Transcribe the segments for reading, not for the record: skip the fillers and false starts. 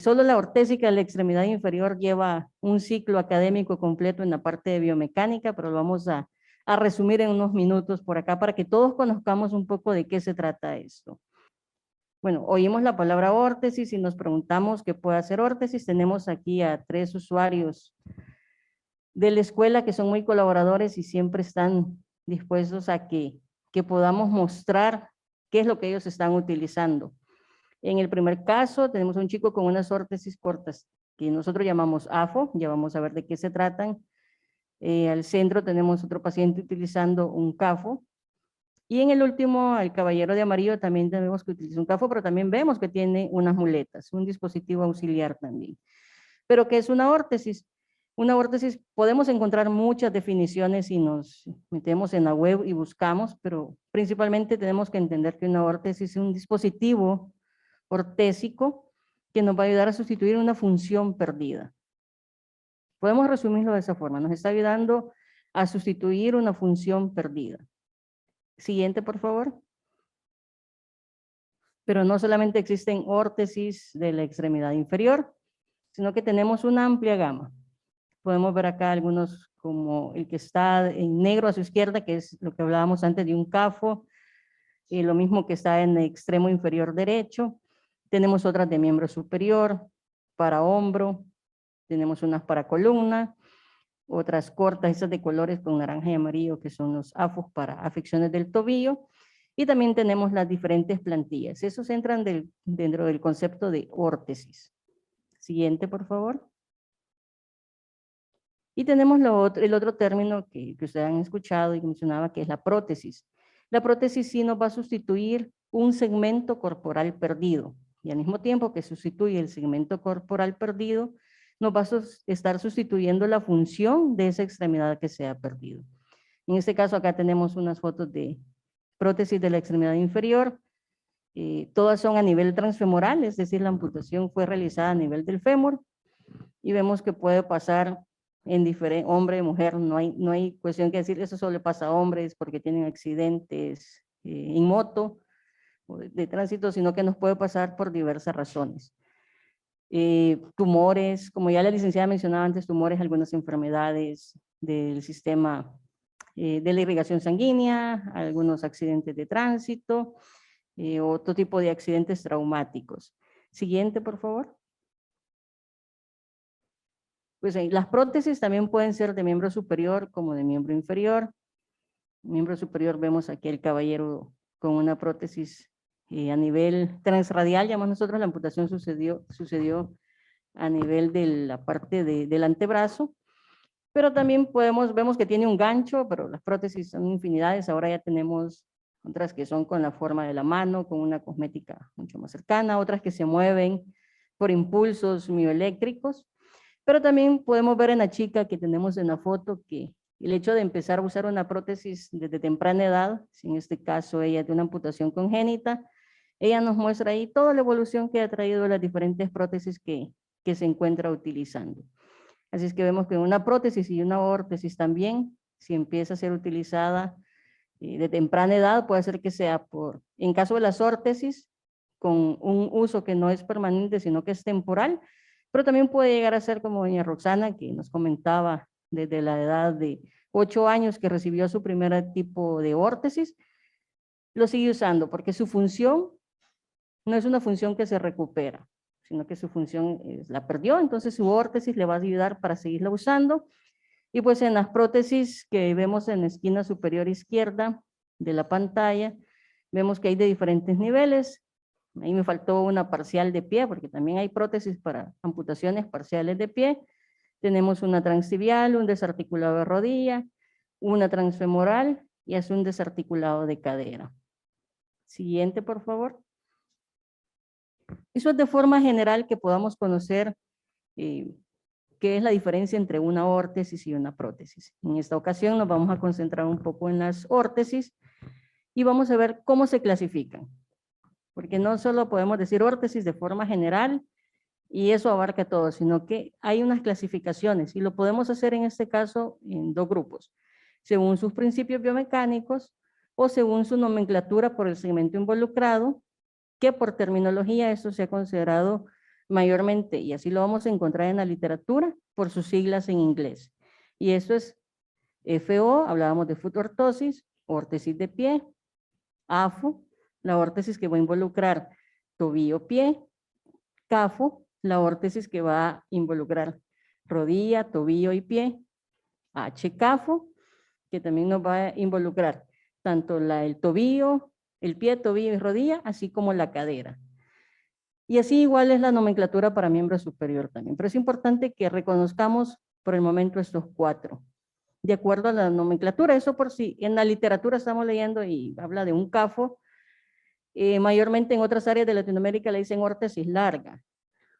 Solo la ortésica de la extremidad inferior lleva un ciclo académico completo en la parte de biomecánica, pero lo vamos a resumir en unos minutos por acá para que todos conozcamos un poco de qué se trata esto. Bueno, oímos la palabra órtesis y nos preguntamos qué puede hacer órtesis. Tenemos aquí a 3 usuarios de la escuela que son muy colaboradores y siempre están dispuestos a que podamos mostrar qué es lo que ellos están utilizando. En el primer caso tenemos a un chico con unas órtesis cortas que nosotros llamamos AFO, ya vamos a ver de qué se tratan. Al centro tenemos otro paciente utilizando un CAFO. Y en el último, al caballero de amarillo, también tenemos que utilizar un CAFO, pero también vemos que tiene unas muletas, un dispositivo auxiliar también. Pero ¿qué es una órtesis? Una órtesis, podemos encontrar muchas definiciones si nos metemos en la web y buscamos, pero principalmente tenemos que entender que una órtesis es un dispositivo ortésico que nos va a ayudar a sustituir una función perdida. Podemos resumirlo de esa forma, nos está ayudando a sustituir una función perdida. Siguiente, por favor. Pero no solamente existen órtesis de la extremidad inferior, sino que tenemos una amplia gama. Podemos ver acá algunos como el que está en negro a su izquierda, que es lo que hablábamos antes de un CAFO, y lo mismo que está en el extremo inferior derecho. Tenemos otras de miembro superior, para hombro, tenemos unas para columna, otras cortas, esas de colores con naranja y amarillo, que son los AFOS para afecciones del tobillo, y también tenemos las diferentes plantillas. Esos entran dentro del concepto de órtesis. Siguiente, por favor. Y tenemos el otro término que ustedes han escuchado y que mencionaba, que es la prótesis. La prótesis sí nos va a sustituir un segmento corporal perdido, y al mismo tiempo que sustituye el segmento corporal perdido, nos va a estar sustituyendo la función de esa extremidad que se ha perdido. En este caso acá tenemos unas fotos de prótesis de la extremidad inferior, todas son a nivel transfemoral, es decir, la amputación fue realizada a nivel del fémur, y vemos que puede pasar en diferente, hombre, mujer, no hay cuestión que decir, eso solo le pasa a hombres porque tienen accidentes en moto o de tránsito, sino que nos puede pasar por diversas razones. Tumores, como ya la licenciada mencionaba antes, tumores, algunas enfermedades del sistema de la irrigación sanguínea, algunos accidentes de tránsito, otro tipo de accidentes traumáticos. Siguiente, por favor. Pues las prótesis también pueden ser de miembro superior como de miembro inferior. Miembro superior vemos aquí el caballero con una prótesis a nivel transradial, llamamos nosotros, la amputación sucedió a nivel de la parte del antebrazo, pero también vemos que tiene un gancho, pero las prótesis son infinidades, ahora ya tenemos otras que son con la forma de la mano, con una cosmética mucho más cercana, otras que se mueven por impulsos mioeléctricos, pero también podemos ver en la chica que tenemos en la foto que el hecho de empezar a usar una prótesis desde temprana edad, en este caso ella de una amputación congénita, ella nos muestra ahí toda la evolución que ha traído las diferentes prótesis que se encuentra utilizando. Así es que vemos que una prótesis y una órtesis también, si empieza a ser utilizada de temprana edad, puede ser que sea en caso de las órtesis, con un uso que no es permanente, sino que es temporal, pero también puede llegar a ser como doña Roxana, que nos comentaba desde la edad de 8 años que recibió su primer tipo de órtesis, lo sigue usando porque su función no es una función que se recupera, sino que su función la perdió, entonces su órtesis le va a ayudar para seguirla usando. Y pues en las prótesis que vemos en la esquina superior izquierda de la pantalla, vemos que hay de diferentes niveles. Ahí me faltó una parcial de pie, porque también hay prótesis para amputaciones parciales de pie. Tenemos una transtibial, un desarticulado de rodilla, una transfemoral y es un desarticulado de cadera. Siguiente, por favor. Eso es de forma general que podamos conocer qué es la diferencia entre una órtesis y una prótesis. En esta ocasión nos vamos a concentrar un poco en las órtesis y vamos a ver cómo se clasifican. Porque no solo podemos decir órtesis de forma general y eso abarca todo, sino que hay unas clasificaciones y lo podemos hacer en este caso en 2 grupos, según sus principios biomecánicos o según su nomenclatura por el segmento involucrado, que por terminología eso se ha considerado mayormente, y así lo vamos a encontrar en la literatura, por sus siglas en inglés. Y eso es FO, hablábamos de foot ortosis, órtesis de pie, AFO, la órtesis que va a involucrar tobillo-pie, CAFO, la órtesis que va a involucrar rodilla, tobillo y pie, HCAFO, que también nos va a involucrar tanto el tobillo, el pie, tobillo y rodilla, así como la cadera. Y así igual es la nomenclatura para miembro superior también, pero es importante que reconozcamos por el momento estos 4, de acuerdo a la nomenclatura. Eso por si en la literatura estamos leyendo y habla de un CAFO, mayormente en otras áreas de Latinoamérica le dicen órtesis larga,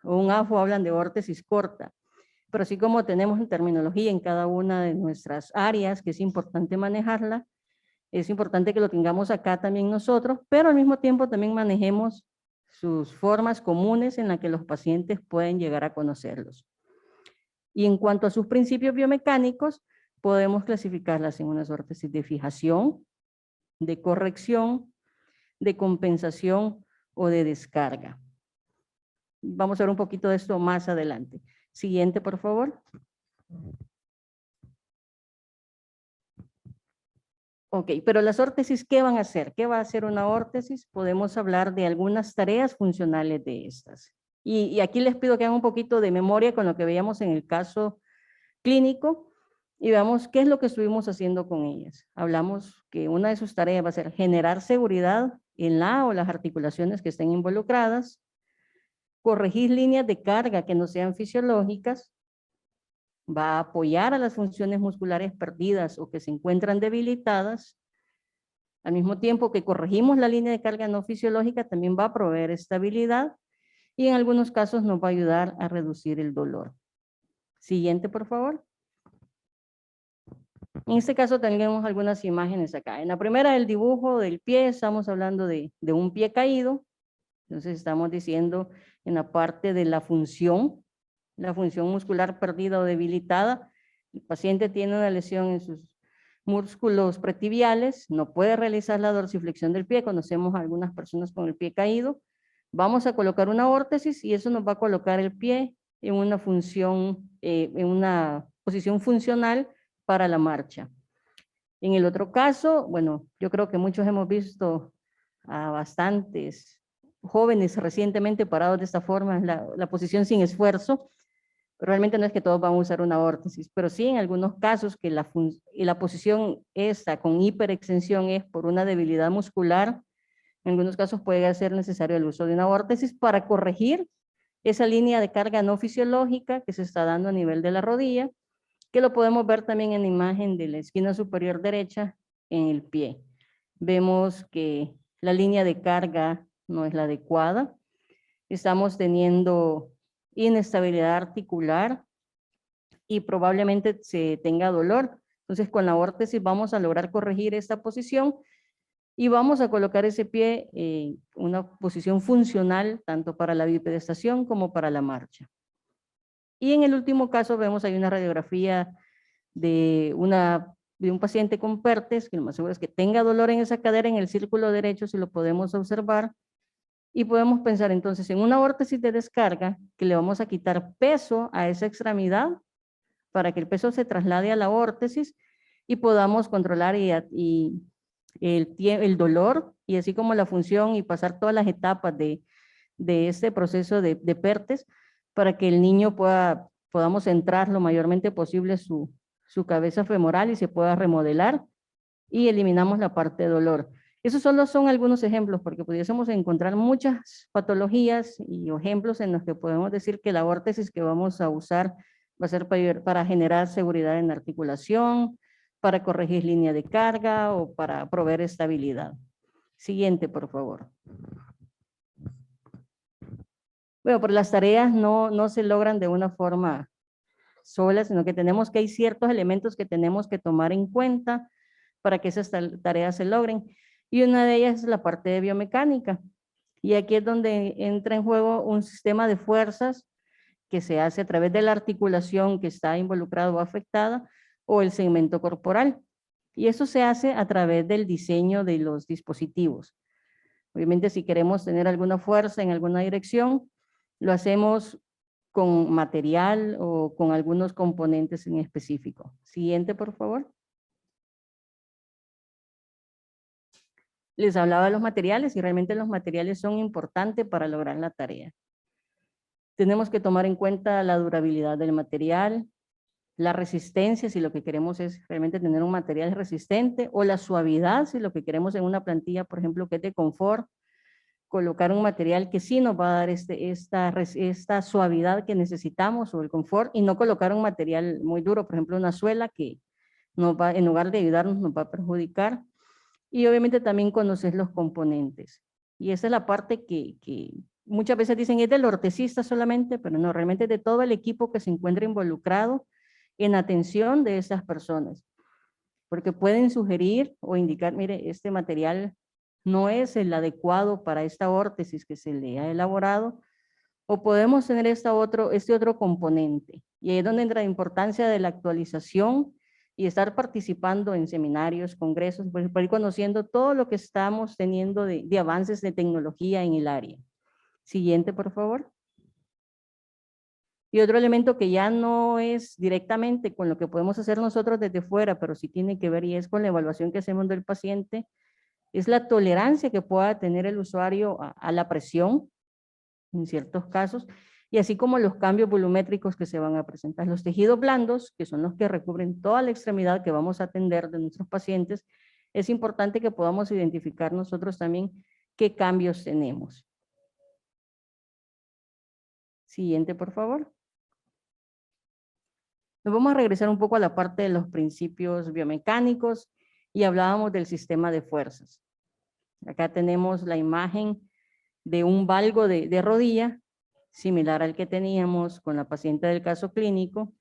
o un AFO hablan de órtesis corta, pero así como tenemos terminología en cada una de nuestras áreas, que es importante manejarla, es importante que lo tengamos acá también nosotros, pero al mismo tiempo también manejemos sus formas comunes en las que los pacientes pueden llegar a conocerlos. Y en cuanto a sus principios biomecánicos, podemos clasificarlas en unas órtesis de fijación, de corrección, de compensación o de descarga. Vamos a ver un poquito de esto más adelante. Siguiente, por favor. Ok, pero las órtesis, ¿qué van a hacer? ¿Qué va a hacer una órtesis? Podemos hablar de algunas tareas funcionales de estas. Y aquí les pido que hagan un poquito de memoria con lo que veíamos en el caso clínico y veamos qué es lo que estuvimos haciendo con ellas. Hablamos que una de sus tareas va a ser generar seguridad en la o las articulaciones que estén involucradas, corregir líneas de carga que no sean fisiológicas, va a apoyar a las funciones musculares perdidas o que se encuentran debilitadas. Al mismo tiempo que corregimos la línea de carga no fisiológica, también va a proveer estabilidad y en algunos casos nos va a ayudar a reducir el dolor. Siguiente, por favor. En este caso tenemos algunas imágenes acá. En la primera, el dibujo del pie, estamos hablando de un pie caído. Entonces estamos diciendo en la parte de la función muscular perdida o debilitada. El paciente tiene una lesión en sus músculos pretibiales, no puede realizar la dorsiflexión del pie, conocemos a algunas personas con el pie caído. Vamos a colocar una órtesis y eso nos va a colocar el pie en una función, en una posición funcional para la marcha. En el otro caso, bueno, yo creo que muchos hemos visto a bastantes jóvenes recientemente parados de esta forma, la posición sin esfuerzo. Realmente no es que todos van a usar una órtesis, pero sí en algunos casos que la posición esta con hiperextensión es por una debilidad muscular. En algunos casos puede ser necesario el uso de una órtesis para corregir esa línea de carga no fisiológica que se está dando a nivel de la rodilla, que lo podemos ver también en la imagen de la esquina superior derecha en el pie. Vemos que la línea de carga no es la adecuada. Estamos teniendo inestabilidad articular y probablemente se tenga dolor. Entonces con la órtesis vamos a lograr corregir esta posición y vamos a colocar ese pie en una posición funcional tanto para la bipedestación como para la marcha. Y en el último caso vemos ahí una radiografía de un paciente con PERTES, que lo más seguro es que tenga dolor en esa cadera, en el círculo derecho, si lo podemos observar. Y podemos pensar entonces en una órtesis de descarga que le vamos a quitar peso a esa extremidad para que el peso se traslade a la órtesis y podamos controlar el dolor y así como la función y pasar todas las etapas de este proceso de PERTES para que el niño podamos centrar lo mayormente posible su cabeza femoral y se pueda remodelar y eliminamos la parte de dolor. Esos solo son algunos ejemplos, porque pudiésemos encontrar muchas patologías y ejemplos en los que podemos decir que la órtesis que vamos a usar va a ser para generar seguridad en la articulación, para corregir línea de carga o para proveer estabilidad. Siguiente, por favor. Bueno, pero las tareas no se logran de una forma sola, sino que hay ciertos elementos que tenemos que tomar en cuenta para que esas tareas se logren. Y una de ellas es la parte de biomecánica. Y aquí es donde entra en juego un sistema de fuerzas que se hace a través de la articulación que está involucrada o afectada o el segmento corporal. Y eso se hace a través del diseño de los dispositivos. Obviamente si queremos tener alguna fuerza en alguna dirección, lo hacemos con material o con algunos componentes en específico. Siguiente, por favor. Les hablaba de los materiales y realmente los materiales son importantes para lograr la tarea. Tenemos que tomar en cuenta la durabilidad del material, la resistencia si lo que queremos es realmente tener un material resistente, o la suavidad si lo que queremos en una plantilla, por ejemplo, que es de confort, colocar un material que sí nos va a dar esta suavidad que necesitamos o el confort, y no colocar un material muy duro, por ejemplo, una suela que nos va, en lugar de ayudarnos, nos va a perjudicar. Y obviamente también conocer los componentes. Y esa es la parte que muchas veces dicen es del ortecista solamente, pero no, realmente es de todo el equipo que se encuentra involucrado en atención de esas personas. Porque pueden sugerir o indicar, mire, este material no es el adecuado para esta órtesis que se le ha elaborado, o podemos tener este otro componente. Y ahí es donde entra la importancia de la actualización y estar participando en seminarios, congresos, para ir conociendo todo lo que estamos teniendo de avances de tecnología en el área. Siguiente, por favor. Y otro elemento que ya no es directamente con lo que podemos hacer nosotros desde fuera, pero sí tiene que ver y es con la evaluación que hacemos del paciente, es la tolerancia que pueda tener el usuario a la presión, en ciertos casos, y así como los cambios volumétricos que se van a presentar. Los tejidos blandos, que son los que recubren toda la extremidad que vamos a atender de nuestros pacientes, es importante que podamos identificar nosotros también qué cambios tenemos. Siguiente, por favor. Nos vamos a regresar un poco a la parte de los principios biomecánicos y hablábamos del sistema de fuerzas. Acá tenemos la imagen de un valgo de rodilla, similar al que teníamos con la paciente del caso clínico.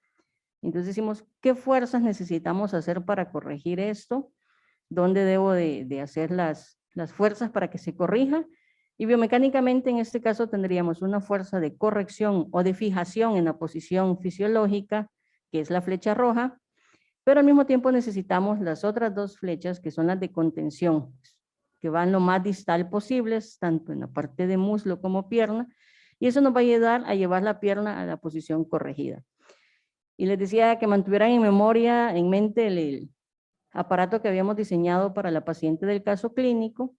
Entonces decimos, ¿qué fuerzas necesitamos hacer para corregir esto? ¿Dónde debo de hacer las fuerzas para que se corrija? Y biomecánicamente en este caso tendríamos una fuerza de corrección o de fijación en la posición fisiológica, que es la flecha roja, pero al mismo tiempo necesitamos las otras dos flechas que son las de contención, que van lo más distal posibles, tanto en la parte de muslo como pierna, y eso nos va a ayudar a llevar la pierna a la posición corregida. Y les decía que mantuvieran en memoria, en mente el aparato que habíamos diseñado para la paciente del caso clínico,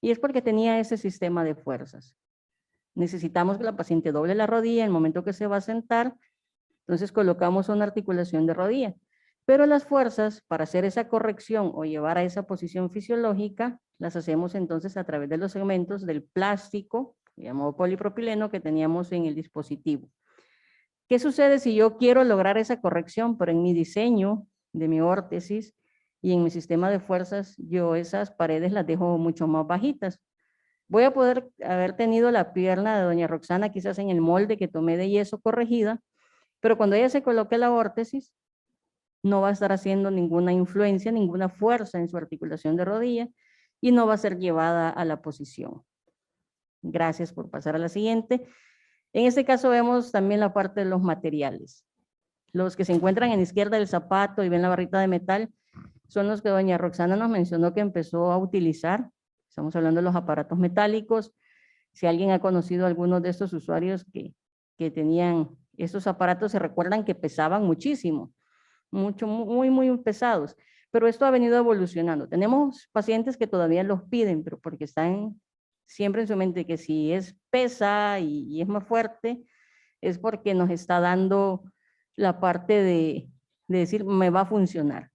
y es porque tenía ese sistema de fuerzas. Necesitamos que la paciente doble la rodilla en el momento que se va a sentar, entonces colocamos una articulación de rodilla. Pero las fuerzas para hacer esa corrección o llevar a esa posición fisiológica, las hacemos entonces a través de los segmentos del plástico, llamado polipropileno, que teníamos en el dispositivo. ¿Qué sucede si yo quiero lograr esa corrección, pero en mi diseño de mi órtesis y en mi sistema de fuerzas, yo esas paredes las dejo mucho más bajitas? Voy a poder haber tenido la pierna de doña Roxana quizás en el molde que tomé de yeso corregida, pero cuando ella se coloque la órtesis, no va a estar haciendo ninguna influencia, ninguna fuerza en su articulación de rodilla y no va a ser llevada a la posición. Gracias por pasar a la siguiente. En este caso vemos también la parte de los materiales. Los que se encuentran en la izquierda del zapato y ven la barrita de metal son los que doña Roxana nos mencionó que empezó a utilizar. Estamos hablando de los aparatos metálicos. Si alguien ha conocido a algunos de estos usuarios que tenían estos aparatos, se recuerdan que pesaban muchísimo, muy pesados. Pero esto ha venido evolucionando. Tenemos pacientes que todavía los piden, pero porque están siempre en su mente que si es pesa y es más fuerte, es porque nos está dando la parte de decir me va a funcionar.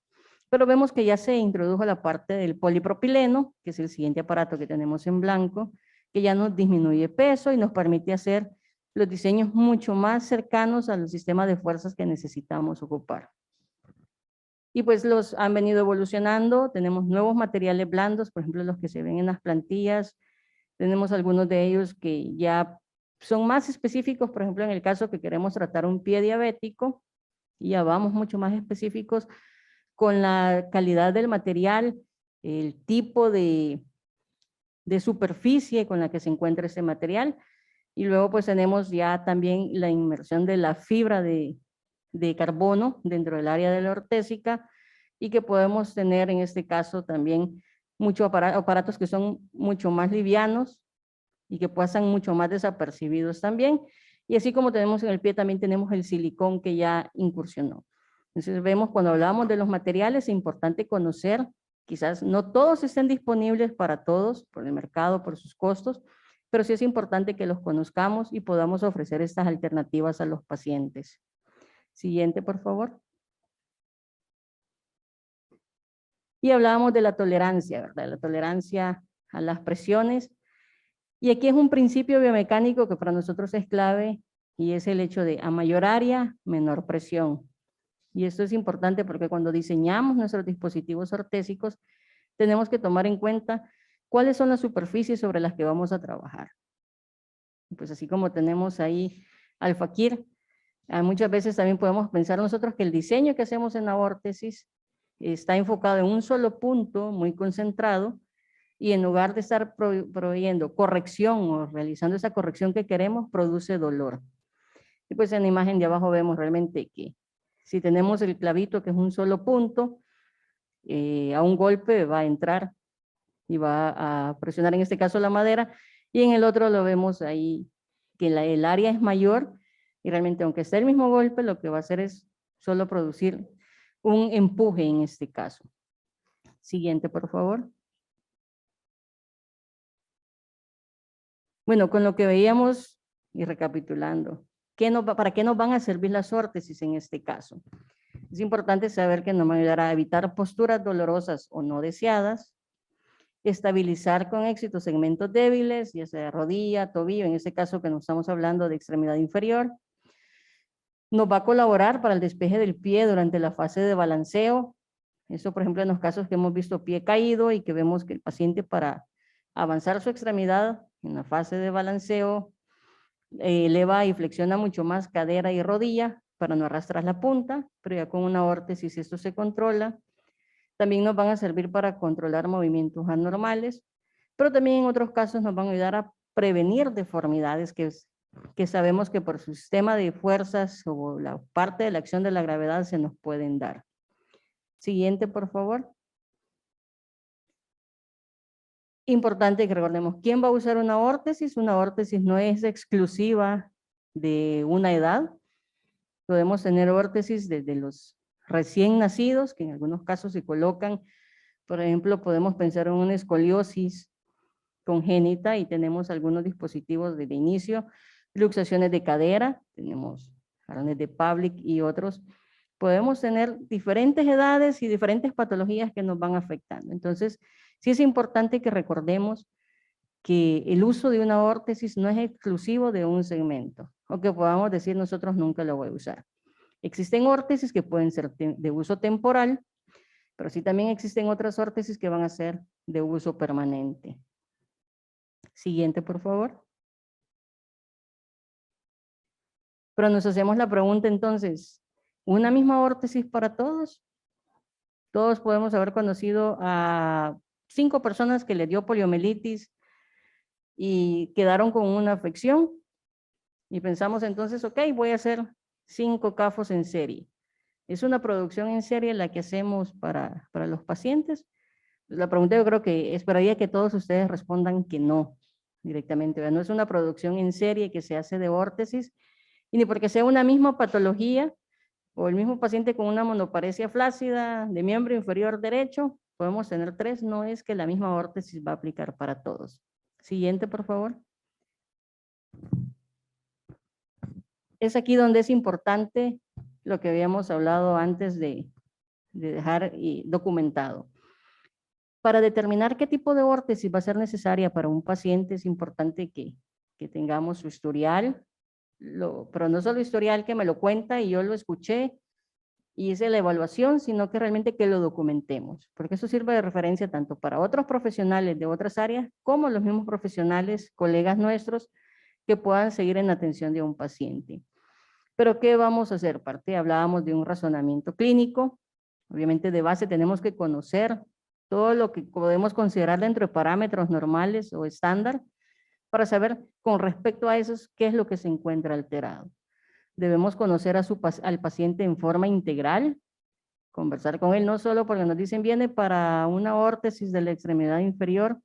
Pero vemos que ya se introdujo la parte del polipropileno, que es el siguiente aparato que tenemos en blanco, que ya nos disminuye peso y nos permite hacer los diseños mucho más cercanos a los sistemas de fuerzas que necesitamos ocupar. Y pues los han venido evolucionando, tenemos nuevos materiales blandos, por ejemplo los que se ven en las plantillas, tenemos algunos de ellos que ya son más específicos, por ejemplo en el caso que queremos tratar un pie diabético, y ya vamos mucho más específicos con la calidad del material, el tipo de superficie con la que se encuentra ese material, y luego pues tenemos ya también la inmersión de la fibra de carbono dentro del área de la ortésica, y que podemos tener en este caso también muchos aparatos que son mucho más livianos y que pasan mucho más desapercibidos también, Y así como tenemos en el pie, también tenemos el silicón que ya incursionó. Entonces vemos cuando hablamos de los materiales, es importante conocer, quizás no todos estén disponibles para todos, por el mercado, por sus costos, pero sí es importante que los conozcamos y podamos ofrecer estas alternativas a los pacientes. Siguiente, por favor. Y hablábamos de la tolerancia, ¿verdad? La tolerancia a las presiones. Y aquí es un principio biomecánico que para nosotros es clave y es el hecho de a mayor área, menor presión. Y esto es importante porque cuando diseñamos nuestros dispositivos ortésicos, tenemos que tomar en cuenta cuáles son las superficies sobre las que vamos a trabajar. Pues así como tenemos ahí al Fakir, muchas veces también podemos pensar nosotros que el diseño que hacemos en la órtesis está enfocado en un solo punto, muy concentrado, y en lugar de estar proveyendo corrección o realizando esa corrección que queremos, produce dolor. Y pues en la imagen de abajo vemos realmente que si tenemos el clavito que es un solo punto, a un golpe va a entrar y va a presionar en este caso la madera, y en el otro lo vemos ahí que el área es mayor y realmente aunque esté el mismo golpe, lo que va a hacer es solo producir un empuje en este caso. Siguiente, por favor. Bueno, con lo que veíamos y recapitulando, ¿para qué nos van a servir las órtesis en este caso? Es importante saber que nos van a ayudar a evitar posturas dolorosas o no deseadas, estabilizar con éxito segmentos débiles, ya sea rodilla, tobillo, en este caso que nos estamos hablando de extremidad inferior. Nos va a colaborar para el despeje del pie durante la fase de balanceo. Eso, por ejemplo, en los casos que hemos visto pie caído y que vemos que el paciente para avanzar su extremidad en la fase de balanceo eleva y flexiona mucho más cadera y rodilla para no arrastrar la punta, pero ya con una órtesis esto se controla. También nos van a servir para controlar movimientos anormales, pero también en otros casos nos van a ayudar a prevenir deformidades que sabemos que por su sistema de fuerzas o la parte de la acción de la gravedad se nos pueden dar. Siguiente, por favor. Importante que recordemos, ¿quién va a usar una órtesis? Una órtesis no es exclusiva de una edad. Podemos tener órtesis desde los recién nacidos, que en algunos casos se colocan, por ejemplo, podemos pensar en una escoliosis congénita y tenemos algunos dispositivos de inicio, luxaciones de cadera, tenemos jalones de Pavlik y otros. Podemos tener diferentes edades y diferentes patologías que nos van afectando. Entonces, sí es importante que recordemos que el uso de una órtesis no es exclusivo de un segmento, o que podamos decir nosotros nunca lo voy a usar. Existen órtesis que pueden ser de uso temporal, pero sí también existen otras órtesis que van a ser de uso permanente. Siguiente, por favor. Pero nos hacemos la pregunta entonces, ¿una misma órtesis para todos? Todos podemos haber conocido a 5 personas que le dio poliomielitis y quedaron con una afección. Y pensamos entonces, ok, voy a hacer 5 CAFOs en serie. ¿Es una producción en serie la que hacemos para los pacientes? La pregunta yo creo que esperaría que todos ustedes respondan que no, directamente. No es una producción en serie que se hace de órtesis, y ni porque sea una misma patología, o el mismo paciente con una monoparesia flácida de miembro inferior derecho, podemos tener 3, no es que la misma órtesis va a aplicar para todos. Siguiente, por favor. Es aquí donde es importante lo que habíamos hablado antes de dejar documentado. Para determinar qué tipo de órtesis va a ser necesaria para un paciente, es importante que tengamos su historial, pero no solo historial que me lo cuenta y yo lo escuché y hice la evaluación, sino que realmente que lo documentemos, porque eso sirve de referencia tanto para otros profesionales de otras áreas, como los mismos profesionales, colegas nuestros, que puedan seguir en la atención de un paciente. Pero ¿qué vamos a hacer? Hablábamos de un razonamiento clínico, obviamente de base tenemos que conocer todo lo que podemos considerar dentro de parámetros normales o estándar, para saber con respecto a esos qué es lo que se encuentra alterado. Debemos conocer al paciente en forma integral, conversar con él no solo porque nos dicen viene para una órtesis de la extremidad inferior,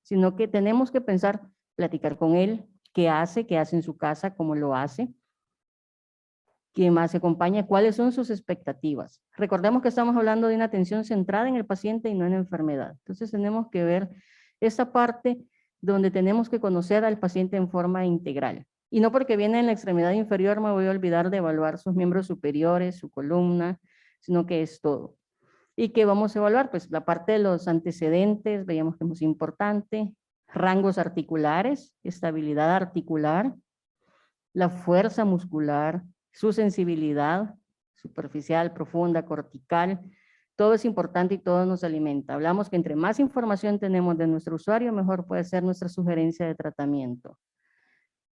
sino que tenemos que pensar, platicar con él, qué hace en su casa, cómo lo hace, quién más se acompaña, cuáles son sus expectativas. Recordemos que estamos hablando de una atención centrada en el paciente y no en la enfermedad. Entonces tenemos que ver esa parte donde tenemos que conocer al paciente en forma integral. Y no porque viene en la extremidad inferior me voy a olvidar de evaluar sus miembros superiores, su columna, sino que es todo. ¿Y qué vamos a evaluar? Pues la parte de los antecedentes, veíamos que es muy importante, rangos articulares, estabilidad articular, la fuerza muscular, su sensibilidad superficial, profunda, cortical, todo es importante y todo nos alimenta. Hablamos que entre más información tenemos de nuestro usuario, mejor puede ser nuestra sugerencia de tratamiento.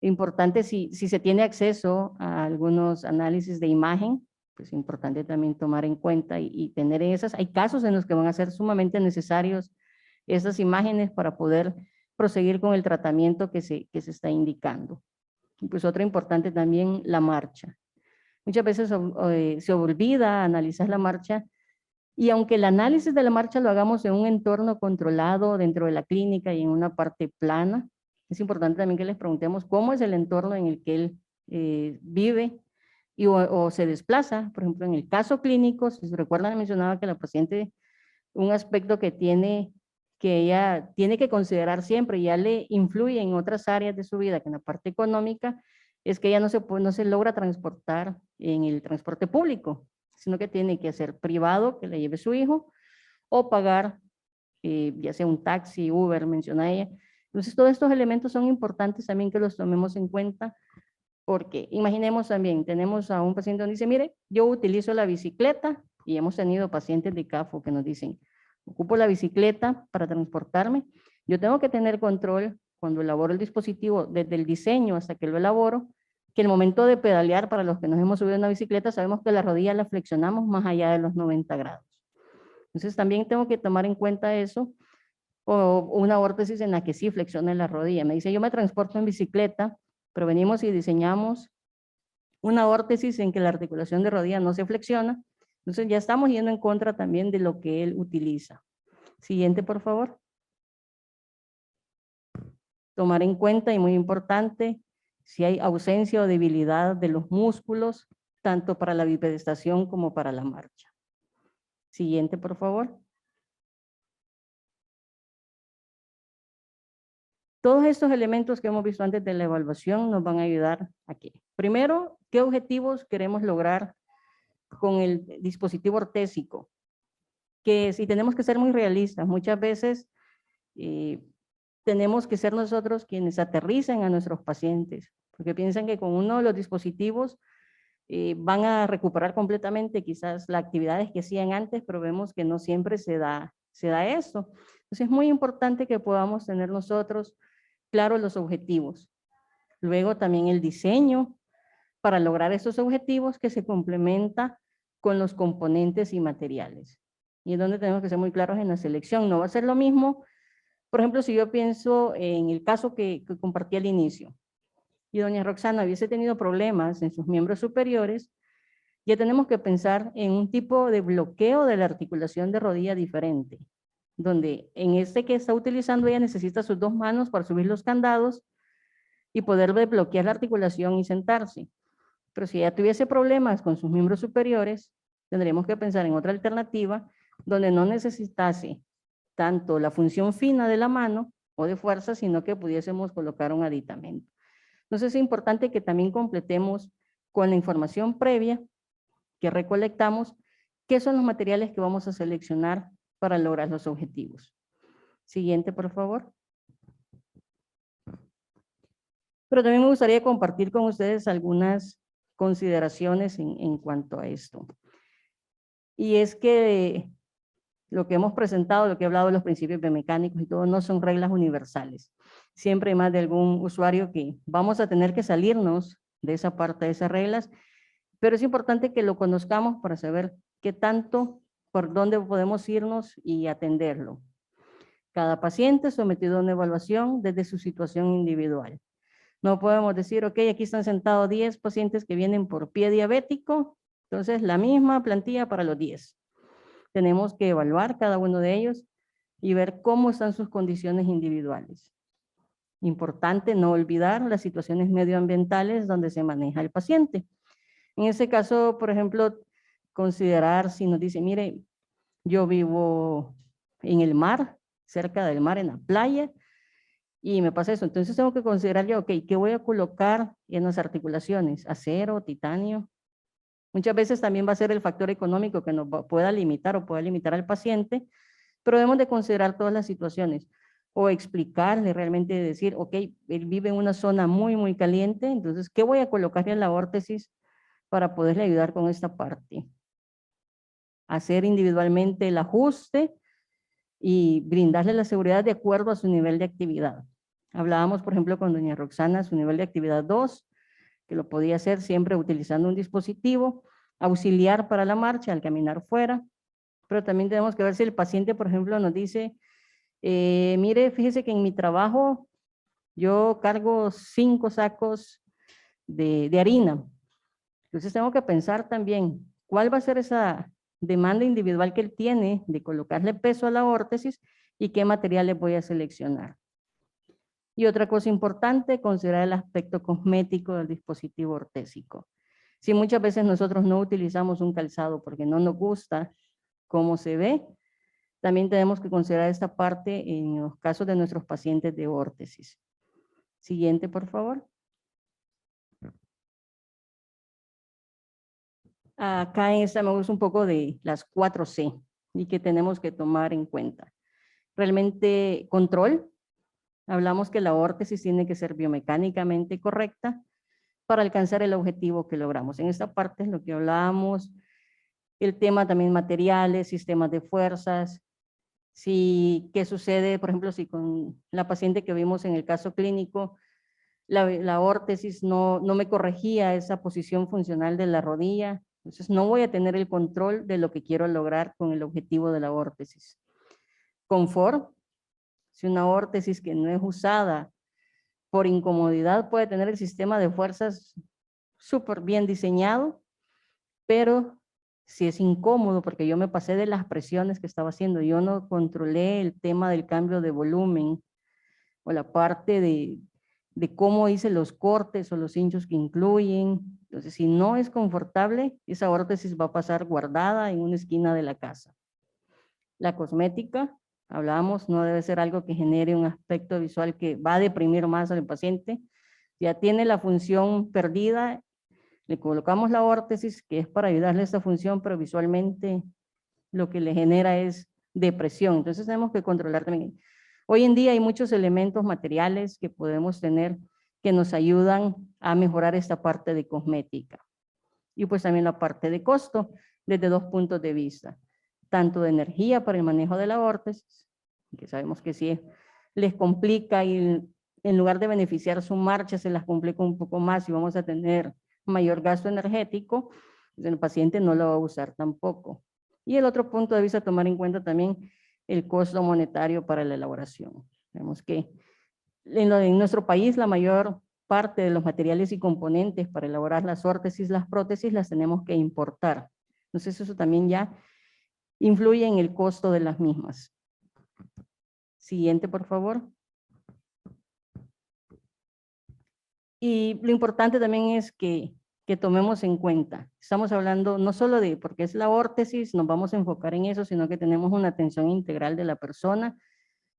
Importante si se tiene acceso a algunos análisis de imagen, pues importante también tomar en cuenta y tener esas. Hay casos en los que van a ser sumamente necesarios esas imágenes para poder proseguir con el tratamiento que se está indicando. Y pues otra importante también, la marcha. Muchas veces se olvida analizar la marcha y aunque el análisis de la marcha lo hagamos en un entorno controlado dentro de la clínica y en una parte plana, es importante también que les preguntemos cómo es el entorno en el que él vive o se desplaza. Por ejemplo, en el caso clínico, si se recuerdan, mencionaba que la paciente, un aspecto que ella tiene que considerar siempre y ya le influye en otras áreas de su vida, que en la parte económica, es que ella no se logra transportar en el transporte público, sino que tiene que hacer privado, que le lleve su hijo, o pagar, ya sea un taxi, Uber, menciona ella. Entonces, todos estos elementos son importantes también que los tomemos en cuenta, porque imaginemos también, tenemos a un paciente donde dice, mire, yo utilizo la bicicleta, y hemos tenido pacientes de CAFO que nos dicen, ocupo la bicicleta para transportarme, yo tengo que tener control cuando elaboro el dispositivo, desde el diseño hasta que lo elaboro, que el momento de pedalear, para los que nos hemos subido en una bicicleta, sabemos que la rodilla la flexionamos más allá de los 90 grados. Entonces también tengo que tomar en cuenta eso, o una órtesis en la que sí flexiona la rodilla. Me dice, yo me transporto en bicicleta, pero venimos y diseñamos una órtesis en que la articulación de rodilla no se flexiona, entonces ya estamos yendo en contra también de lo que él utiliza. Siguiente, por favor. Tomar en cuenta, y muy importante, si hay ausencia o debilidad de los músculos, tanto para la bipedestación como para la marcha. Siguiente, por favor. Todos estos elementos que hemos visto antes de la evaluación nos van a ayudar aquí. Primero, ¿qué objetivos queremos lograr con el dispositivo ortésico? Que si tenemos que ser muy realistas, muchas veces tenemos que ser nosotros quienes aterricen a nuestros pacientes, porque piensan que con uno de los dispositivos van a recuperar completamente quizás las actividades que hacían antes, pero vemos que no siempre se da eso. Entonces es muy importante que podamos tener nosotros claros los objetivos. Luego también el diseño para lograr esos objetivos que se complementa con los componentes y materiales. Y es donde tenemos que ser muy claros en la selección. No va a ser lo mismo, por ejemplo, si yo pienso en el caso que compartí al inicio, y doña Roxana hubiese tenido problemas en sus miembros superiores, ya tenemos que pensar en un tipo de bloqueo de la articulación de rodilla diferente, donde en este que está utilizando ella necesita sus dos manos para subir los candados y poder desbloquear la articulación y sentarse. Pero si ella tuviese problemas con sus miembros superiores, tendremos que pensar en otra alternativa donde no necesitase tanto la función fina de la mano o de fuerza, sino que pudiésemos colocar un aditamento. Entonces es importante que también completemos con la información previa que recolectamos qué son los materiales que vamos a seleccionar para lograr los objetivos. Siguiente, por favor. Pero también me gustaría compartir con ustedes algunas consideraciones en cuanto a esto. Y es que lo que hemos presentado, lo que he hablado de los principios biomecánicos y todo, no son reglas universales. Siempre hay más de algún usuario que vamos a tener que salirnos de esa parte de esas reglas, pero es importante que lo conozcamos para saber qué tanto, por dónde podemos irnos y atenderlo. Cada paciente es sometido a una evaluación desde su situación individual. No podemos decir, ok, aquí están sentados 10 pacientes que vienen por pie diabético, entonces la misma plantilla para los 10. Tenemos que evaluar cada uno de ellos y ver cómo están sus condiciones individuales. Importante no olvidar las situaciones medioambientales donde se maneja el paciente. En ese caso, por ejemplo, considerar si nos dice, mire, yo vivo en el mar, cerca del mar, en la playa, y me pasa eso. Entonces tengo que considerar yo, ok, ¿qué voy a colocar en las articulaciones? ¿Acero, titanio? Muchas veces también va a ser el factor económico que nos pueda limitar o pueda limitar al paciente, pero debemos de considerar todas las situaciones o explicarle realmente, decir, ok, él vive en una zona muy, muy caliente, entonces, ¿qué voy a colocar en la órtesis para poderle ayudar con esta parte? Hacer individualmente el ajuste y brindarle la seguridad de acuerdo a su nivel de actividad. Hablábamos, por ejemplo, con doña Roxana, su nivel de actividad 2, que lo podía hacer siempre utilizando un dispositivo auxiliar para la marcha al caminar fuera, pero también tenemos que ver si el paciente, por ejemplo, nos dice, mire, fíjese que en mi trabajo yo cargo 5 sacos de harina. Entonces tengo que pensar también cuál va a ser esa demanda individual que él tiene de colocarle peso a la órtesis y qué materiales voy a seleccionar. Y otra cosa importante, considerar el aspecto cosmético del dispositivo ortésico. Si muchas veces nosotros no utilizamos un calzado porque no nos gusta cómo se ve, también tenemos que considerar esta parte en los casos de nuestros pacientes de órtesis. Siguiente, por favor. Acá en esta me gusta un poco de las 4C y que tenemos que tomar en cuenta. Realmente control. Hablamos que la órtesis tiene que ser biomecánicamente correcta para alcanzar el objetivo que logramos. En esta parte es lo que hablábamos, el tema también materiales, sistemas de fuerzas, si, qué sucede, por ejemplo, si con la paciente que vimos en el caso clínico, la órtesis no me corregía esa posición funcional de la rodilla, entonces no voy a tener el control de lo que quiero lograr con el objetivo de la órtesis. Confort, si una órtesis que no es usada por incomodidad puede tener el sistema de fuerzas súper bien diseñado, pero si es incómodo porque yo me pasé de las presiones que estaba haciendo, yo no controlé el tema del cambio de volumen o la parte de cómo hice los cortes o los hinchos que incluyen. Entonces, si no es confortable, esa órtesis va a pasar guardada en una esquina de la casa. La cosmética, hablábamos, no debe ser algo que genere un aspecto visual que va a deprimir más al paciente. Ya tiene la función perdida, le colocamos la órtesis, que es para ayudarle a esta función, pero visualmente lo que le genera es depresión. Entonces tenemos que controlar también. Hoy en día hay muchos elementos materiales que podemos tener que nos ayudan a mejorar esta parte de cosmética. Y pues también la parte de costo, desde 2 puntos de vista. Tanto de energía para el manejo de la órtesis, que sabemos que si les complica y en lugar de beneficiar su marcha, se las complica un poco más y vamos a tener mayor gasto energético, pues el paciente no lo va a usar tampoco. Y el otro punto de vista, tomar en cuenta también el costo monetario para la elaboración. Vemos que en nuestro país la mayor parte de los materiales y componentes para elaborar las órtesis, las prótesis, las tenemos que importar. Entonces eso también ya influye en el costo de las mismas. Siguiente, por favor. Y lo importante también es que tomemos en cuenta. Estamos hablando no solo de, porque es la órtesis, nos vamos a enfocar en eso, sino que tenemos una atención integral de la persona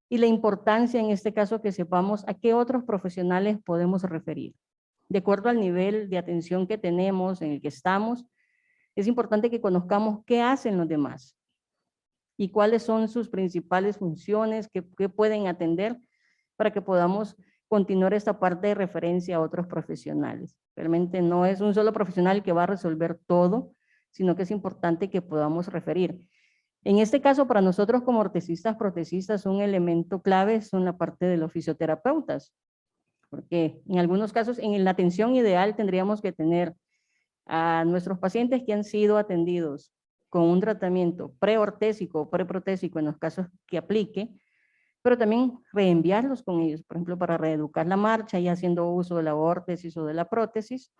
y la importancia en este caso que sepamos a qué otros profesionales podemos referir. De acuerdo al nivel de atención que tenemos, en el que estamos, es importante que conozcamos qué hacen los demás y cuáles son sus principales funciones, qué pueden atender para que podamos continuar esta parte de referencia a otros profesionales. Realmente no es un solo profesional que va a resolver todo, sino que es importante que podamos referir. En este caso, para nosotros como ortesistas, protecistas, un elemento clave son la parte de los fisioterapeutas, porque en algunos casos, en la atención ideal, tendríamos que tener a nuestros pacientes que han sido atendidos con un tratamiento preortésico o preprotésico en los casos que aplique, pero también reenviarlos con ellos, por ejemplo, para reeducar la marcha y haciendo uso de la órtesis o de la prótesis,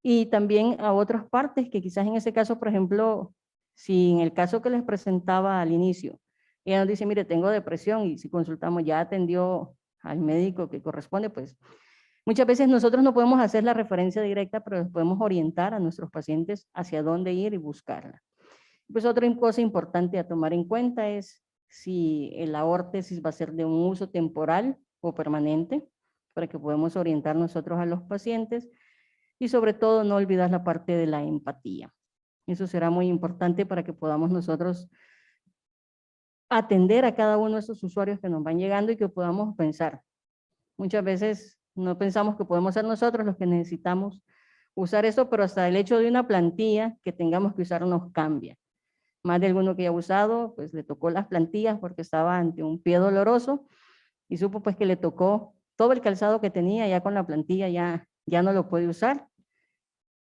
y también a otras partes que quizás en ese caso, por ejemplo, si en el caso que les presentaba al inicio, ella nos dice, mire, tengo depresión, y si consultamos ya atendió al médico que corresponde, pues muchas veces nosotros no podemos hacer la referencia directa, pero podemos orientar a nuestros pacientes hacia dónde ir y buscarla. Pues otra cosa importante a tomar en cuenta es si la órtesis va a ser de un uso temporal o permanente, para que podamos orientar nosotros a los pacientes, y sobre todo no olvidar la parte de la empatía. Eso será muy importante para que podamos nosotros atender a cada uno de esos usuarios que nos van llegando y que podamos pensar. Muchas veces no pensamos que podemos ser nosotros los que necesitamos usar eso, pero hasta el hecho de una plantilla que tengamos que usar nos cambia. Más de alguno que haya usado, pues le tocó las plantillas porque estaba ante un pie doloroso y supo pues que le tocó todo el calzado que tenía, ya con la plantilla ya no lo puede usar.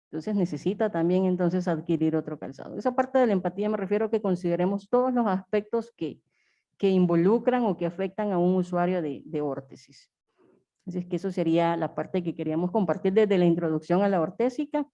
Entonces necesita también entonces adquirir otro calzado. Esa parte de la empatía me refiero a que consideremos todos los aspectos que involucran o que afectan a un usuario de órtesis. Así es que eso sería la parte que queríamos compartir desde la introducción a la ortésica.